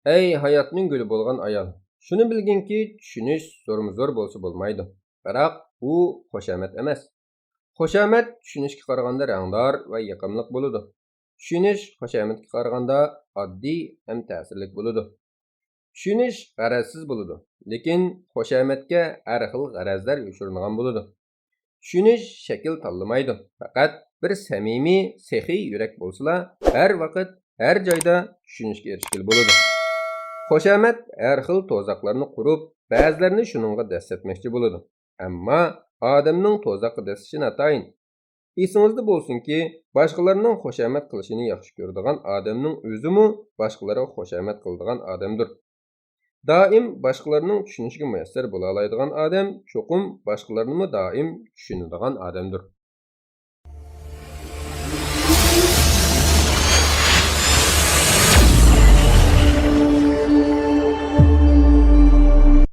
Ey hayotning guli bo'lgan ayol, shuni bilginki, tushunish zo'rmi-zo'r bo'lsa bo'lmaydi. Biroq u xushomat emas. Xushomat tushunishga qaraganda rangdor va yoqimli bo'ladi. Tushunish xushomatga qaraganda oddiy ham ta'sirli bo'ladi. Tushunish g'arazsiz bo'ladi, lekin xushomatga har xil g'arazlar yoshiringan bo'ladi. Tushunish shakl tanlamaydi. Faqat bir samimiy, sehiy yurak bo'lsa, har vaqt, har joyda tushunishga erishgil bo'ladi. Xushomat har xil to'zoqlarni qurib, ba'zilarini shuningga dassetmoqchi bo'ladi. Ammo odamning to'zoqqa dasishi natayin. Esingizda bo'lsinki, boshqalarning xushomat qilishini yaxshi ko'radigan odamning o'zimi boshqalarga xushomat qiladigan odamdir. Doim boshqalarning tushunishiga muyassar bo'la oladigan odam cho'qim boshqalarni doim tushunadigan odamdir.